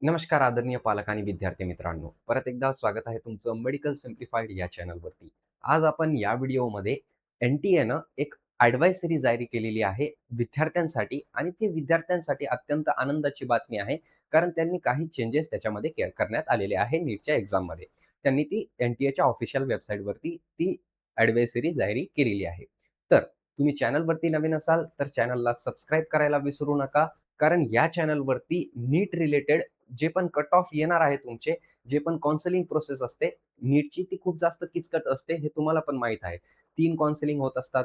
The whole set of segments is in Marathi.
नमस्कार आदरणीय पालक आणि विद्यार्थी मित्रांनो. परत एकदा स्वागत आहे तुमचं मेडिकल सिम्प्लिफाईड या चॅनलवरती. आज आपण या व्हिडिओमध्ये एन-टी-एनं एक ॲडव्हायझरी जारी केलेली आहे विद्यार्थ्यांसाठी आणि ती विद्यार्थ्यांसाठी अत्यंत आनंदाची बातमी आहे. कारण त्यांनी काही चेंजेस त्याच्यामध्ये करण्यात आलेले आहे नीटच्या एक्झाममध्ये. त्यांनी ती एन-टी-एच्या ऑफिशियल वेबसाईटवरती ती ॲडव्हायझरी जारी केलेली आहे. तर तुम्ही चॅनलवरती नवीन असाल तर चॅनलला सबस्क्राईब करायला विसरू नका. कारण या चॅनलवरती नीट रिलेटेड जे पण कट ऑफ येणार आहे तुमचे, जे पण काउन्सिलिंग प्रोसेस असते, नीटची ती खूप जास्त किचकट असते हे तुम्हाला पण माहीत आहे. 3 काउन्सिलिंग होत असतात.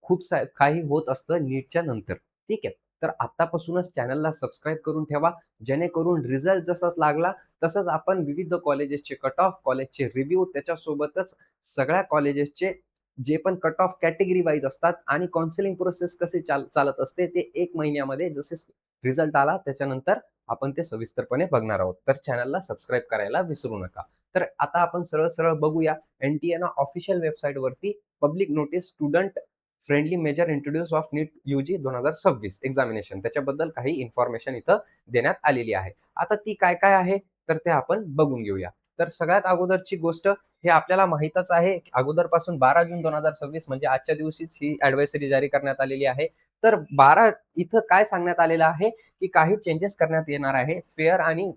खूप काही होत असतं नीटच्या नंतर. ठीक आहे. तर आत्तापासूनच चॅनलला सबस्क्राईब करून ठेवा. जेणेकरून रिझल्ट जसाच लागला तसंच आपण विविध कॉलेजेसचे कट ऑफ, कॉलेजचे रिव्ह्यू त्याच्यासोबतच सगळ्या कॉलेजेसचे जे पण कट ऑफ कॅटेगरी वाईज असतात आणि काउन्सिलिंग प्रोसेस कसे चालत असते ते 1 महिन्यामध्ये जसे रिझल्ट आला त्याच्यानंतर आपण ते सविस्तरपणे बघणार आहोत. तर चॅनलला सबस्क्राईब करायला विसरू नका. तर आता आपण सरळ-सरळ बघूया एन-टी-एनं ऑफिशियल वेबसाईटवरती public notice student friendly major introduce of NEET UG 2026 examination त्याच्याबद्दल काही इन्फॉर्मेशन इथं देण्यात आलेली आहे. आता ती काय-काय आहे तर ते आपण बघून घेऊया. तर सगळ्यात अगोदरची गोष्ट हे आपल्याला माहीतच आहे अगोदरपासून 12 जून 2026 म्हणजे आजच्या दिवशीच ही ॲडव्हायझरी जारी करण्यात आलेली आहे. तर 12 इथं काय सांगण्यात आलेलं आहे की काही चेंजेस करण्यात येणार आहे. फेअर आणि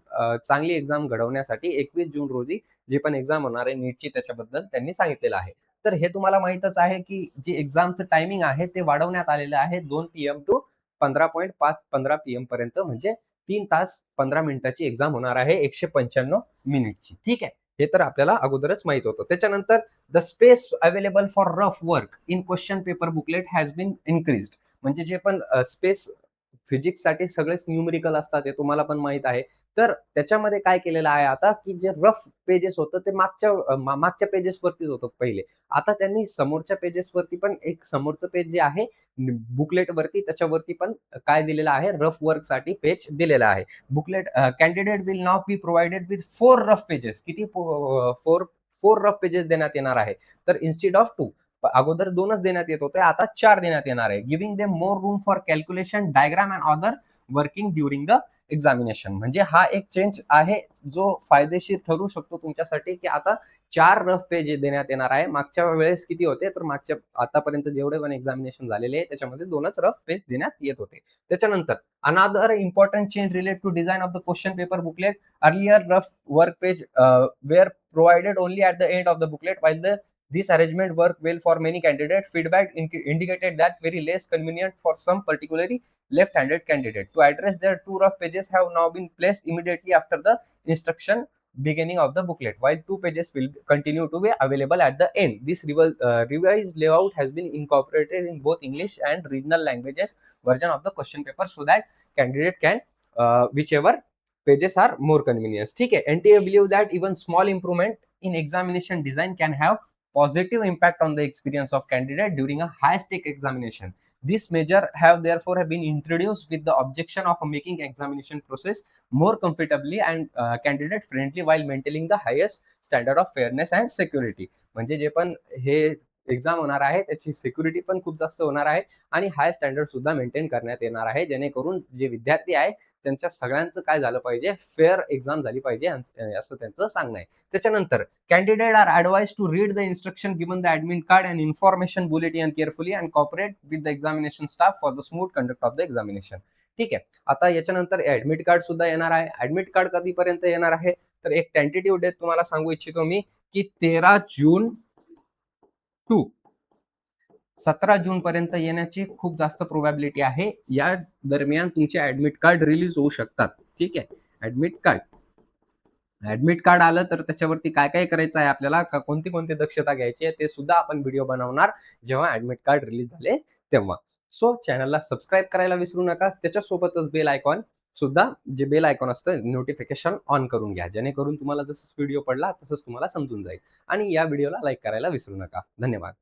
चांगली एक्झाम घडवण्यासाठी 21 जून रोजी जी पण एक्झाम होणार आहे नीटची त्याच्याबद्दल त्यांनी सांगितलेलं आहे. तर हे तुम्हाला माहीतच आहे की जे एक्झामचं टायमिंग आहे ते वाढवण्यात आलेलं आहे 2 पीएम टू 15.15 पीएम पर्यंत म्हणजे 3 तास 15 मिनिटाची एक्झाम होणार आहे 195 मिनिटची. ठीक आहे. हे तर आपल्याला अगोदरच माहीत होतं. त्याच्यानंतर the space available for rough work in question paper booklet has been increased म्हणजे जे पण स्पेस फिजिक्ससाठी सगळेच न्यूमेरिकल असतात हे तुम्हाला पण माहीत आहे. तर त्याच्यामध्ये काय केलेलं आहे आता, की जे रफ पेजेस होतं ते मागच्या पेजेसवरतीच होतं पहिले. आता त्यांनी समोरच्या पेजेसवरती पण एक समोरचं पेज जे आहे बुकलेटवरती त्याच्यावरती पण काय दिलेलं आहे रफ वर्कसाठी पेज दिलेलं आहे. Booklet candidate will now be provided with 4 rough pages. किती 4 रफ पेजेस देण्यात येणार आहे. तर इन्स्टेड ऑफ 2 अगोदर 2च देण्यात येत होते, आता 4 देण्यात येणार आहे. Giving them more room for calculation, diagram and other working during the examination. म्हणजे हा एक चेंज आहे जो फायदेशीर ठरू शकतो तुमच्यासाठी, की आता 4 रफ पेज देण्यात येणार आहे. मागच्या वेळेस किती होते, तर मागच्या आतापर्यंत जेवढे पण एक्झामिनेशन झालेले आहे त्याच्यामध्ये 2च रफ पेज देण्यात येत होते. त्याच्यानंतर another important change related to design of the question paper booklet. Earlier rough work page were provided only at the end of the booklet while the this arrangement worked well for many candidates. Feedback indicated that very less convenient for some, particularly left-handed candidate. To address their two rough pages have now been placed immediately after the instruction beginning of the booklet, while 2 pages will continue to be available at the end. This revised layout has been incorporated in both English and regional languages version of the question paper so that candidate can whichever pages are more convenient. ठीक है. NTA believe that even small improvement in examination design can have positive impact on the experience of candidate during a high stake examination. This measure have therefore been introduced with the objection of making examination process more comfortably and candidate friendly while maintaining the highest standard of fairness and security. म्हणजे जे पण हे एक्झाम होणार आहे त्याची सिक्युरिटी पण खूप जास्त होणार आहे आणि हाय स्टँडर्ड सुद्धा मेंटेन करण्यात येणार आहे जेणेकरून जे विद्यार्थी आहे त्यांच्या सगळ्यांचं काय झालं पाहिजे फेअर एक्झाम झाली पाहिजे असं त्यांचं सांगणं आहे. त्याच्यानंतर candidate are advised to read the instruction given the admit card and information bulletin carefully and cooperate with the examination staff for the smooth conduct of the examination. ठीक आहे. आता याच्यानंतर ऍडमिट कार्ड सुद्धा येणार आहे. ऍडमिट कार्ड कधीपर्यंत येणार आहे तर एक टेंटेटिव्ह डेट तुम्हाला सांगू इच्छितो मी की 13 जून टू 17 जून पर्यंत येण्याची खूप जास्त प्रोबॅबिलिटी आहे. या दरम्यान तुमचे ऍडमिट कार्ड रिलीज होऊ शकतात. ठीक आहे. ऍडमिट कार्ड आलं तर त्याच्यावरती काय काय करायचं आहे आपल्याला कोणती कोणती दक्षता घ्यायची आहे ते सुद्धा आपण व्हिडिओ बनवणार जेव्हा ऍडमिट कार्ड रिलीज झाले तेव्हा. सो चॅनलला सबस्क्राईब करायला विसरू नका. त्याच्यासोबतच बेल आयकॉन सुद्धा जे बेल आयकॉन असतं नोटिफिकेशन ऑन करून घ्या जेणेकरून तुम्हाला जसं व्हिडिओ पडला तसंच तुम्हाला समजून जाईल आणि या व्हिडिओला लाईक करायला विसरू नका. धन्यवाद.